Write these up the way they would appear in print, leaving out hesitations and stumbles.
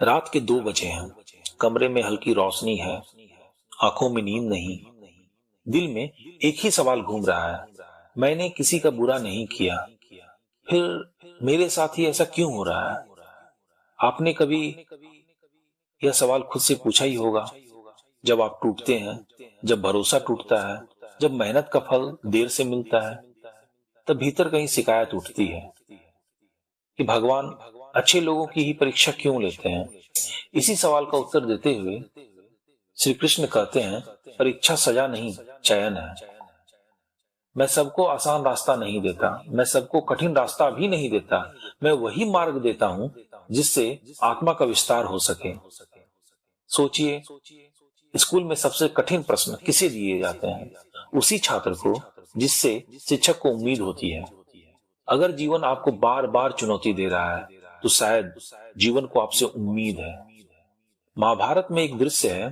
रात के 2 बजे हैं। कमरे में हल्की रोशनी है, आंखों में नींद नहीं। दिल में एक ही सवाल घूम रहा है, मैंने किसी का बुरा नहीं किया, फिर मेरे साथ ही ऐसा क्यों हो रहा है? आपने कभी यह सवाल खुद से पूछा ही होगा। जब आप टूटते हैं, जब भरोसा टूटता है, जब मेहनत का फल देर से मिलता है, तब भीतर कहीं शिकायत उठती है कि भगवान अच्छे लोगों की ही परीक्षा क्यों लेते हैं। इसी सवाल का उत्तर देते हुए श्री कृष्ण कहते हैं, परीक्षा सजा नहीं, चयन है। मैं सबको आसान रास्ता नहीं देता, मैं सबको कठिन रास्ता भी नहीं देता। मैं वही मार्ग देता हूं जिससे आत्मा का विस्तार हो सके। सोचिए, स्कूल में सबसे कठिन प्रश्न किसे दिए जाते हैं? उसी छात्र को जिससे शिक्षक को उम्मीद होती है। अगर जीवन आपको बार बार चुनौती दे रहा है तो शायद जीवन को आपसे उम्मीद है। महाभारत में एक दृश्य है,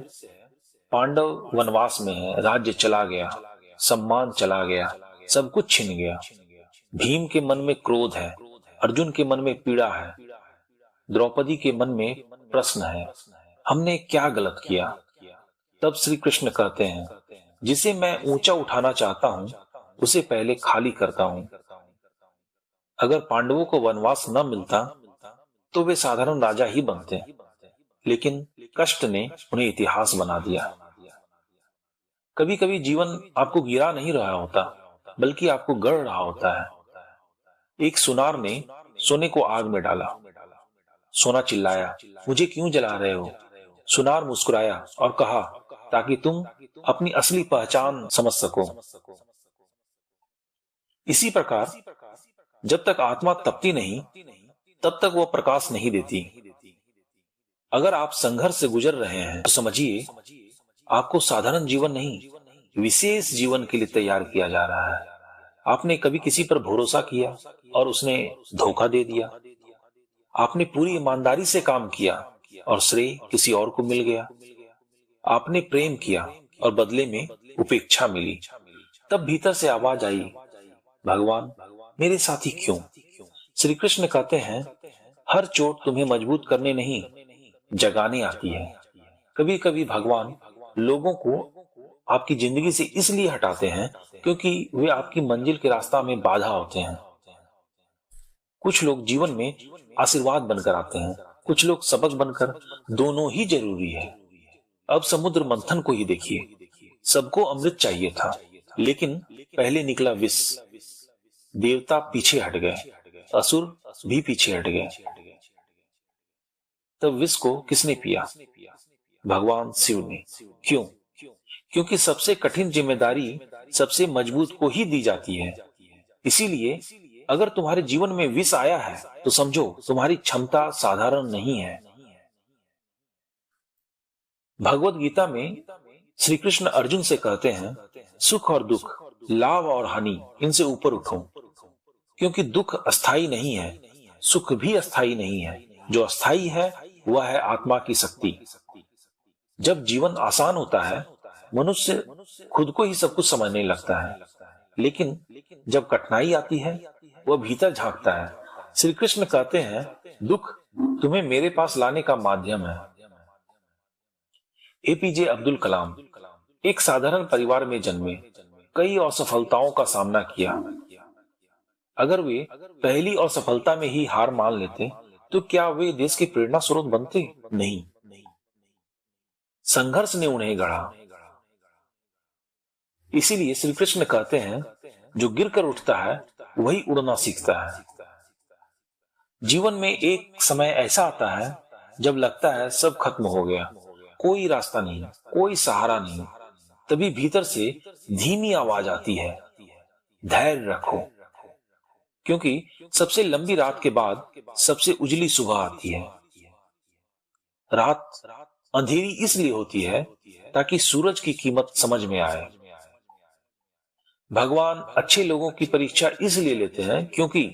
पांडव वनवास में है, राज्य चला गया, सम्मान चला गया, सब कुछ छिन गया। भीम के मन में क्रोध है, अर्जुन के मन में पीड़ा है, द्रौपदी के मन में प्रश्न है, हमने क्या गलत किया? तब श्री कृष्ण कहते हैं, जिसे मैं ऊंचा उठाना चाहता हूं उसे पहले खाली करता हूं। अगर पांडवों को वनवास न मिलता तो वे साधारण राजा ही बनते, लेकिन कष्ट ने उन्हें इतिहास बना दिया। कभी कभी जीवन आपको गिरा नहीं रहा होता, बल्कि आपको गढ़ रहा होता है। एक सुनार ने सोने को आग में डाला। सोना चिल्लाया, मुझे क्यों जला रहे हो? सुनार मुस्कुराया और कहा, ताकि तुम अपनी असली पहचान समझ सको। इसी प्रकार जब तक आत्मा तपती नहीं, तब तक वह प्रकाश नहीं देती। अगर आप संघर्ष से गुजर रहे हैं तो समझिए, आपको साधारण जीवन नहीं, विशेष जीवन के लिए तैयार किया जा रहा है। आपने कभी किसी पर भरोसा किया और उसने धोखा दे दिया। आपने पूरी ईमानदारी से काम किया और श्रेय किसी और को मिल गया। आपने प्रेम किया और बदले में उपेक्षा मिली। तब भीतर से आवाज आई, भगवान मेरे साथ ही क्यों? श्री कृष्ण कहते हैं, हर चोट तुम्हें मजबूत करने नहीं, जगाने आती है। कभी कभी भगवान लोगों को आपकी जिंदगी से इसलिए हटाते हैं क्योंकि वे आपकी मंजिल के रास्ता में बाधा होते हैं। कुछ लोग जीवन में आशीर्वाद बनकर आते हैं, कुछ लोग सबक बनकर। दोनों ही जरूरी है। अब समुद्र मंथन को ही देखिए, सबको अमृत चाहिए था, लेकिन पहले निकला विष। देवता पीछे हट गए, असुर भी पीछे हट गए। तब विष को किसने पिया? भगवान शिव ने। क्यों? क्योंकि सबसे कठिन जिम्मेदारी सबसे मजबूत को ही दी जाती है। इसीलिए अगर तुम्हारे जीवन में विष आया है तो समझो तुम्हारी क्षमता साधारण नहीं है। भगवत गीता में श्री कृष्ण अर्जुन से कहते हैं, सुख और दुख, लाभ और हानि, इनसे ऊपर उठो, क्योंकि दुख अस्थाई नहीं है, सुख भी अस्थाई नहीं है। जो अस्थाई है वह है आत्मा की शक्ति। जब जीवन आसान होता है, मनुष्य खुद को ही सब कुछ समझने लगता है, लेकिन जब कठिनाई आती है, वह भीतर झांकता है। श्री कृष्ण कहते हैं, दुख तुम्हें मेरे पास लाने का माध्यम है। एपीजे अब्दुल कलाम एक साधारण परिवार में जन्मे, कई असफलताओं का सामना किया। अगर वे पहली असफलता में ही हार मान लेते तो क्या वे देश के प्रेरणा स्रोत बनते? नहीं। संघर्ष ने उन्हें गढ़ा। इसीलिए श्री कृष्ण कहते हैं, जो गिरकर उठता है वही उड़ना सीखता है। जीवन में एक समय ऐसा आता है जब लगता है सब खत्म हो गया, कोई रास्ता नहीं, कोई सहारा नहीं। तभी भीतर से धीमी आवाज आती है, धैर्य रखो, क्योंकि सबसे लंबी रात के बाद सबसे उजली सुबह आती है। रात अंधेरी इसलिए होती है ताकि सूरज की कीमत समझ में आए। भगवान अच्छे लोगों की परीक्षा इसलिए लेते हैं क्योंकि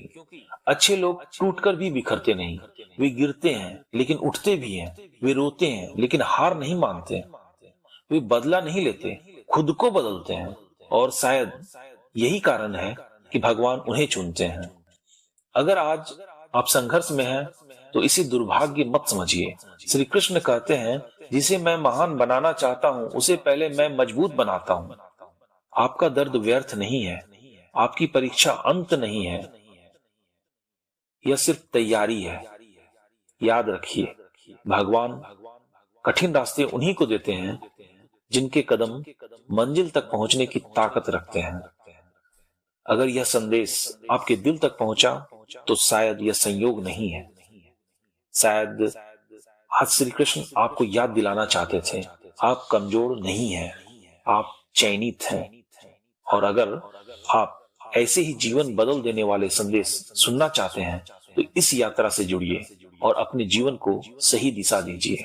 अच्छे लोग टूटकर भी बिखरते नहीं। वे गिरते हैं लेकिन उठते भी हैं, वे रोते हैं लेकिन हार नहीं मानते, वे बदला नहीं लेते, खुद को बदलते हैं। और शायद यही कारण है कि भगवान उन्हें चुनते हैं। अगर आज आप संघर्ष में हैं तो इसे दुर्भाग्य मत समझिए। श्री कृष्ण कहते हैं, जिसे मैं महान बनाना चाहता हूं उसे पहले मैं मजबूत बनाता हूं। आपका दर्द व्यर्थ नहीं है, आपकी परीक्षा अंत नहीं है, यह सिर्फ तैयारी है। याद रखिए, भगवान कठिन रास्ते उन्हीं को देते हैं जिनके कदम मंजिल तक पहुंचने की ताकत रखते हैं। अगर यह संदेश आपके दिल तक पहुंचा तो शायद यह संयोग नहीं है, शायद आज श्री कृष्ण आपको याद दिलाना चाहते थे, आप कमजोर नहीं हैं, आप चयनित हैं। और अगर आप ऐसे ही जीवन बदल देने वाले संदेश सुनना चाहते हैं तो इस यात्रा से जुड़िए और अपने जीवन को सही दिशा दीजिए।